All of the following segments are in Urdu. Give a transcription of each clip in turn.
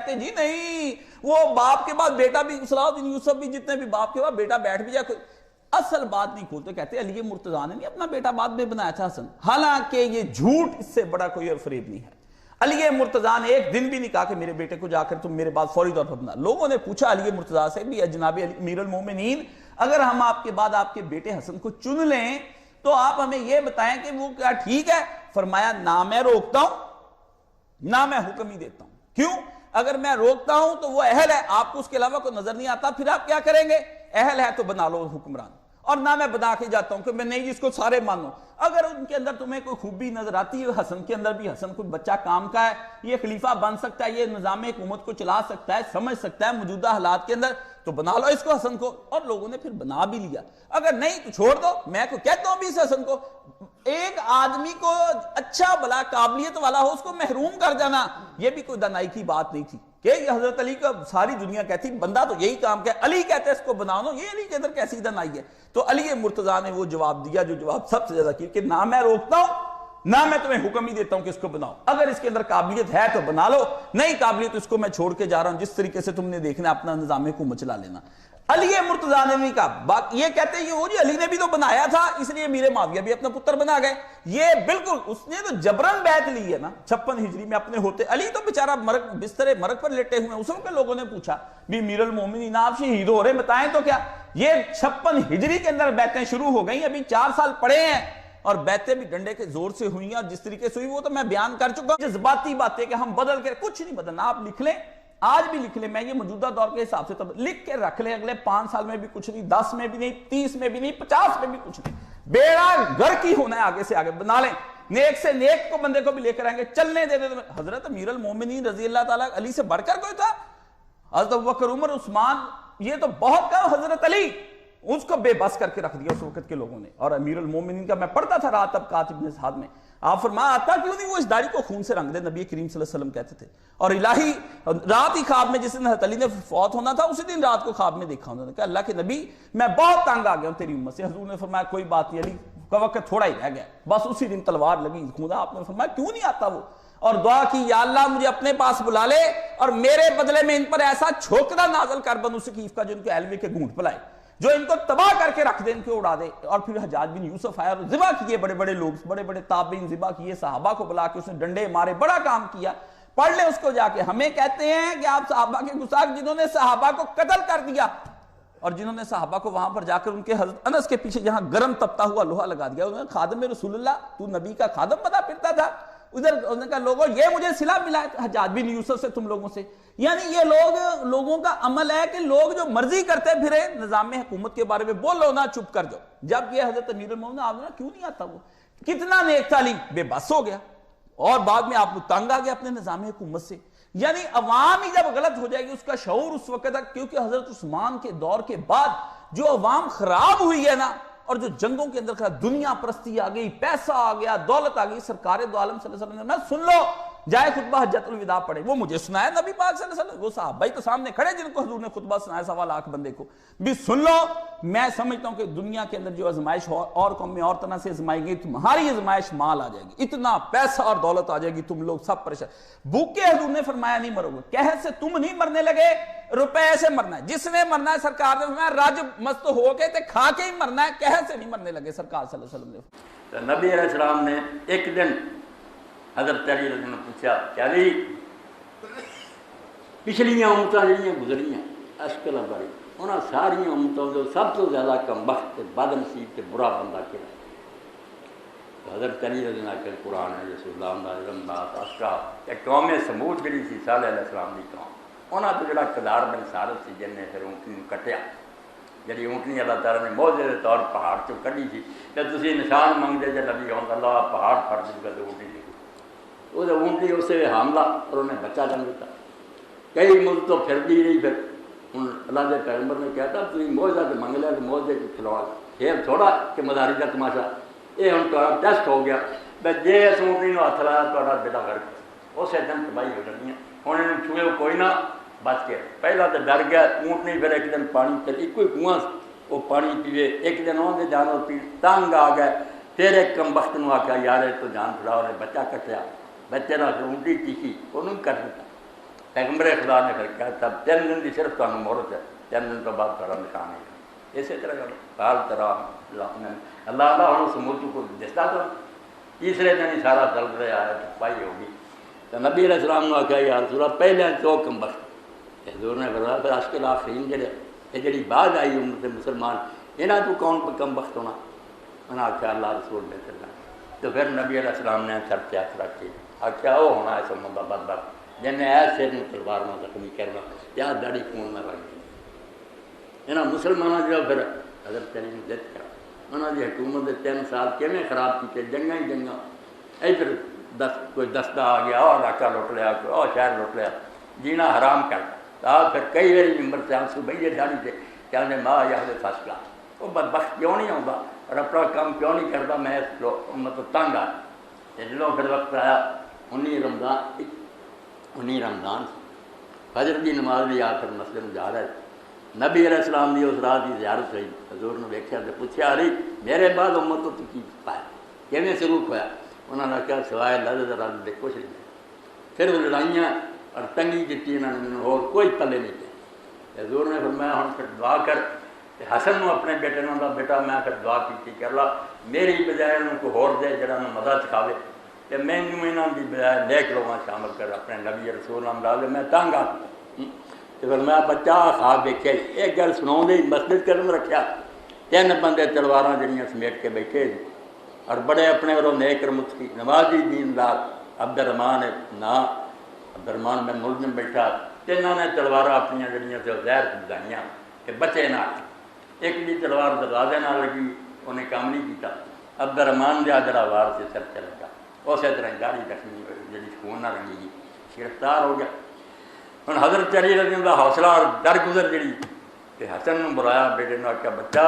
جی نہیں، وہ باپ کے بعد بیٹا بھی، صلاح الدین یوسف بھی، جتنے بھی باپ کے بعد بیٹا بیٹھ بھی جائے، اصل بات نہیں کھولتے. کہتے علی مرتضیٰ نے نہیں اپنا بیٹا بعد میں بنایا تھا حسن. حالانکہ یہ جھوٹ، اس سے بڑا کوئی اور فریب نہیں ہے. علی مرتضیٰ نے ایک دن بھی نہیں کہا کہ میرے بیٹے کو جا کر تم میرے بعد فوری طور پر بنا. لوگوں نے پوچھا علی مرتضیٰ سے بھی، جناب امیر المومنین اگر ہم آپ کے بعد آپ کے بیٹے حسن کو چن لیں تو آپ ہمیں یہ بتائیں کہ وہ کیا ٹھیک ہے؟ فرمایا نہ میں روکتا ہوں نہ میں حکم ہی دیتا ہوں. کیوں؟ اگر میں روکتا ہوں تو وہ اہل ہے، آپ کو اس کے علاوہ کوئی نظر نہیں آتا، پھر آپ کیا کریں گے؟ اہل ہے تو بنا لو حکمران. اور نہ میں بنا کے جاتا ہوں کہ میں نہیں جس کو سارے مانو. اگر ان کے اندر تمہیں کوئی خوبی نظر آتی ہے، حسن کے اندر بھی، حسن کوئی بچہ کام کا ہے، یہ خلیفہ بن سکتا ہے، یہ نظام حکومت کو چلا سکتا ہے، سمجھ سکتا ہے موجودہ حالات کے اندر، تو بنا لو اس کو حسن کو. اور لوگوں نے پھر بنا بھی لیا. اگر نہیں تو چھوڑ دو. میں کو کہتا ہوں بھی اس حسن کو، ایک آدمی کو اچھا بلا قابلیت والا ہو اس کو محروم کر جانا، یہ بھی کوئی دانائی کی بات نہیں تھی کہ یہ حضرت علی کا ساری دنیا کہتی بندہ تو یہی کام کیا، علی کہتے اس کو بنا لو، یہ علی کے اندر کیسی دانائی ہے. تو علی مرتضیٰ نے وہ جواب دیا جو جواب سب سے زیادہ کیا کہ نہ میں روکتا ہوں نہ میں تمہیں حکم ہی دیتا ہوں کہ اس کو بناؤ. اگر اس کے اندر قابلیت ہے تو بنا لو، نہیں قابلیت اس کو میں چھوڑ کے جا رہا ہوں، جس طریقے سے تم نے دیکھنا اپنا نظام حکومت چلا لینا. علی مرتضیٰ نے نہیں کہا. یہ کہتے ہیں وہ جی علی نے بھی تو بنایا تھا اس لیے امیر معاویہ بھی اپنا پتر بنا گئے. یہ بالکل اس نے تو جبرن بیعت لی ہے نا 56 ہجری میں اپنے ہوتے. علی تو بیچارہ بستر مرگ پر لیٹے ہوئے ہیں. اس وقت لوگوں نے پوچھا بھی امیر المومنین آپ شہید ہو رہے بتائیں تو کیا. یہ 56 ہجری کے اندر بیعتیں شروع ہو گئیں، ابھی 4 سال پڑے ہیں، اور بیعتیں بھی ڈنڈے کے زور سے ہوئی ہیں. اور جس طریقے سے ہوئی وہ تو میں بیان کر چکا ہوں. جذباتی باتیں کہ ہم بدل کے کچھ نہیں بدلنا. آپ لکھ لیں، آج بھی لکھ لیں، میں یہ موجودہ دور کے حساب سے تب لکھ کے رکھ لیں، اگلے 5 سال میں بھی کچھ نہیں، 10 میں بھی نہیں، 30 میں بھی نہیں، 50 میں بھی کچھ نہیں. بیڑا گھر کی ہونا ہے، آگے سے آگے بنا لیں. نیک سے نیک کو بندے کو بھی لے کر آئیں گے، چلنے دے دے. حضرت امیر المومنین رضی اللہ تعالیٰ علی سے بڑھ کر کوئی تھا؟ حضرت ابوبکر، عمر، عثمان، یہ تو بہت کم. حضرت علی اس کو بے بس کر کے رکھ دیا اس وقت کے لوگوں نے. اور امیر المومنین کا میں پڑھتا تھا رات طبقات ابن سعد میں، آپ فرمایا آتا کیوں نہیں وہ اس داڑھی کو خون سے رنگ دے، نبی کریم صلی اللہ علیہ وسلم کہتے تھے. اور الہی رات ہی خواب میں جس دن حضرت علی نے فوت ہونا تھا اسی دن رات کو خواب میں دیکھا انہوں نے کہ اللہ کے نبی میں بہت تنگ آ گیا ہوں تیری امت سے. حضور نے فرمایا کوئی بات نہیں علی کا وقت تھوڑا ہی رہ گیا، بس اسی دن تلوار لگی خدا. آپ نے فرمایا کیوں نہیں آتا وہ، اور دعا کی یا اللہ مجھے اپنے پاس بلا لے اور میرے بدلے میں ان پر ایسا چھوکرا نازل کر بنو ثقیف کا جو ان کے علوے کے گھونٹ پلائے، جو ان کو تباہ کر کے رکھ دے، ان کو اڑا دے. اور پھر حجاج بن یوسف آیا اور ذبح کیے بڑے بڑے لوگ، بڑے بڑے تابعین ذبح کیے، صحابہ کو بلا کے اس نے ڈنڈے مارے، بڑا کام کیا. پڑھ لیں اس کو جا کے. ہمیں کہتے ہیں کہ آپ صحابہ کے گستاخ جنہوں نے صحابہ کو قتل کر دیا اور جنہوں نے صحابہ کو وہاں پر جا کر ان کے حضرت انس کے پیچھے جہاں گرم تپتا ہوا لوہا لگا دیا. انہوں نے خادم رسول اللہ، تو نبی کا خادم بنا پھرتا تھا. ادھر انہوں نے کہا لوگوں یہ مجھے صلہ ملا ہے حجاج بن یوسف سے تم لوگوں سے. یعنی یہ لوگوں کا عمل ہے کہ لوگ جو مرضی کرتے پھرے نظام حکومت کے بارے میں بولو نہ چپ کر جاؤ. جب یہ حضرت امیر المومنین آپ نے کیوں نہیں آتا، وہ کتنا نیک تھا علی، بے بس ہو گیا اور بعد میں آپ تنگ آ گیا اپنے نظام حکومت سے. یعنی عوام ہی جب غلط ہو جائے گی اس کا شعور اس وقت تک، کیونکہ حضرت عثمان کے دور کے بعد جو عوام خراب ہوئی ہے نا، اور جو جنگوں کے اندر دنیا پرستی آ گئی، پیسہ آ گیا، دولت آ گئی. سرکار دو عالم صلی اللہ علیہ وسلم نے سن لو جائے خطبہ حجت الوداع پڑھے، وہ مجھے سنایا نبی پاک صلی اللہ علیہ وسلم، وہ صحابہ ہی تو سامنے کھڑے جن کو حضور نے خطبہ سنایا 1.25 لاکھ بندے کو بھی سن لو. میں سمجھتا ہوں کہ دنیا کے اندر جو آزمائش اور قوم میں اور طرح سے آزمائی گئی، تمہاری آزمائش مال آ جائے گی، اتنا پیسہ اور دولت آ جائے گی، تم لوگ سب پریشان. بھوکے حضور نے فرمایا نہیں مرو گے، قحط سے تم نہیں مرنے لگے، روپے سے مرنا ہے. جس نے مرنا ہے سرکار نے فرمایا رج مست ہو کے تے کھا کے ہی مرنا ہے، قحط سے نہیں مرنے لگے سرکار صلی اللہ علیہ وسلم نے. نبی علیہ السلام نے ایک دن حضرت علی رضی اللہ عنہ نے پوچھا کہ علی پچھلیاں امتیں جہاں گزری اشکل باری انہاں ساری امتوں جو سب تو زیادہ کم بخت بد نصیب تے برا بندہ کہڑا؟ حضرت علی رضی اللہ عنہ کے قرآن ہے رسول اللہ علیہ وسلم اشکا قوم سمود جڑی سی صالح علیہ السلام کی قوم، انہاں تو جڑا کدار بن سارت سی جن نے پھر اونٹنی کٹیا، جی اونٹنی اللہ تعالیٰ نے موجے کے طور پہاڑ چوں کڈی سی تے تسی نشان منگتے جے نبی ہوں اللہ پہاڑ پھڑ دے گا تو اونٹنی وہ اونٹنی اسے حاملہ اور انہیں بچہ جن دیتا. کئی ملک تو پھر دی رہی، پھر ہوں اللہ کے پیغمبر نے کہتا تھی موجہ تو منگ لیا تو موجے کو کھلوا پھر تھوڑا کہ مداری کا تماشا یہ ہوں تو ٹیسٹ ہو گیا بس جی اس اونٹنی کو ہاتھ لایا تو بیٹا غرق اسے دن تباہی ہو جانی ہے. ہوں انہیں چھوئے کوئی نہ بچ کے پہلا تو ڈر گیا اونٹنی، پھر ایک دن پانی پھر ایک ہی کنواں وہ پانی پیوے، ایک دن آدھے جانور پی تنگ آ گئے، پھر ایک کم بخت نے آخیا یار تو جان چھڑا، انہیں بچہ کٹیا، بچے نے اونٹی چیخی انہوں کر دیتا. پیغمبر خدا نے پھر کہا تب 3 دن کی صرف تمہیں مہلت ہے، 3 دن تو بعد تھوڑا نشان ہے۔ اسی طرح حال ترا اللہ ہوں اس موضوع کو دستا تو تیسرے دن ہی سارا دل رہا ہے پائی ہوگی تو نبی علیہ السلام نے آخیا یا رسول اللہ پہلے تو کم بخت حضور نے فرمایا پھر اشکل آخرین جڑے یہ جڑی بعد آئی امت مسلمان یہاں تو کون پہ کم بخت ہونا، انہیں آخیا اللہ رسول بہتر جانا۔ تو پھر نبی علیہ السلام نے سر پہ ہاتھ رکھ کے آخیا وہ ہونا ہے سمندہ بدبخت جن نے ایسے سر میں تلوار نہ زخمی کرنا یا داڑھی خون نہ لگ گئی۔ یہاں مسلمانوں جو پھر حضرت علی نے ضد کرا انہوں نے حکومت 3 سال کیویں خراب کیتے، جنگاں ہی جنگاں، ادھر کوئی دستہ آ گیا اور علاقہ لٹ لیا، کوئی اور شہر لٹ لیا، جینا حرام کر تا پھر کئی باری ممبر سے آنسو بھئی داڑھی سے کہنے ماں یا فاصلہ وہ بدبخت کیوں نہیں آتا اور اپنا کام کیوں نہیں کرتا، میں مطلب تنگ آ جدوں پھر وقت آیا 19 رمضان فجر کی نماز بھی آ کر مسجد میں جا رہے نبی علیہ السلام کی اس رات کی زیارت ہوئی، حضور نے دیکھا تو پوچھا علی میرے بعد امت تو کی پایا کیویں سلوک ہوا، انہوں نے کہا سوائے لذت رد دے کچھ نہیں، پھر وہ لڑائیاں اور تنگی دیتی انہوں نے اور کوئی پلے نہیں کیا۔ حضور نے فرمایا ہوں پھر دعا کر حسن نو اپنے بیٹے نوں دا بیٹا میں پھر دعا کی کر لا میری بجائے انہوں کو ہور دے جڑا انہوں مزہ سکھاوے کہ میں انہوں کی بجائے نیک لوگاں شامل کر اپنے نبی رسول اللہ دے میں تنگ آ تو پھر میں بچہ خواب دیکھے ایک گل سنا دے مسجد قدم رکھیا 3 بندے تلواراں جڑیاں سمیٹ کے بیٹھے اور بڑے اپنے والوں نیک متقی نمازی دیندار عبدالرحمان نا عبدالرحمان میں ملزم بیٹھا تینوں نے تلواراں اپنی جڑیاں سے زہر بجائیاں کہ بچے نہ ایک بھی تلوار دروازے نہ لگی انہیں کام نہیں کیتا، عبدالرحمان دیا جڑا وار سے سر چ لگا اسی طرح گاڑی رکھنی جی خون نہ رنگی گی گرفتار ہو گیا۔ ہوں حضرت علی رضی اللہ حوصلہ اور درگزر جڑی کہ حسن نے بلایا بیٹے نے آخیا بچہ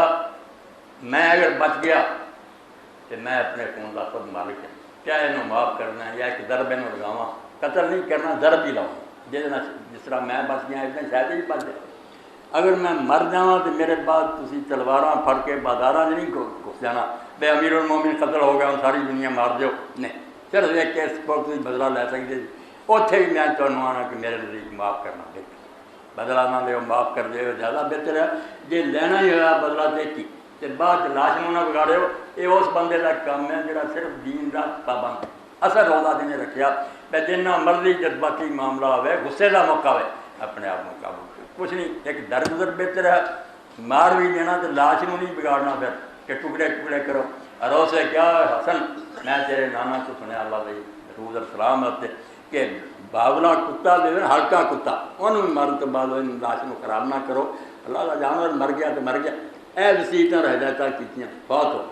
میں اگر بچ گیا تو میں اپنے خون کا خود مالک ہوں، کیا یہ معاف کرنا ہے یا ایک ضرب یہ لگاواں، قتل نہیں کرنا ضرب ہی لاؤں جس طرح میں بچ گیا اتنے شاید ہی بچ جائے، اگر میں مر جاواں تو میرے بعد تسی تلواراں پھڑ کے بازاراں نہیں گھس جانا بے امیر المومن قتل ہو گیا ساری دنیا مار دیو، نہیں صرف ایک کیس کو تھی بدلہ لے سکتے جی اتنے بھی میں تمہیں آنا کہ میرے نزدیک معاف کرنا بہتر، بدلہ نہ دو معاف کر دے زیادہ بہتر ہے، جی لینا ہی ہوا بدلہ دیکھی تو بعد لاش نہ بگاڑے ہو یہ اس بندے کا کام ہے جڑا صرف دین کا پابند اثر روزہ جنہیں رکھیا میں جنہ مرضی جذباتی معاملہ ہوئے غصے کا موقع ہوئے اپنے آپ کو قابو کچھ نہیں، ایک درگزر بہتر ہے، مار بھی دینا تو لاش نو نہیں بگاڑنا پھر کہ ٹکڑے ٹکڑے کرو اور اسے کیا حسن میں تیرے نانا کو سنیا اللہ علیہ رسول السلام ہوتے کہ باولا کتا دے ہلکا کتا انہوں بھی مرن تو بعد لاش کو خراب نہ کرو، اللہ کا جانور مر گیا تو مر گیا، اے وسیعتاں اور ہدایتاں کیتیاں بہت ہو۔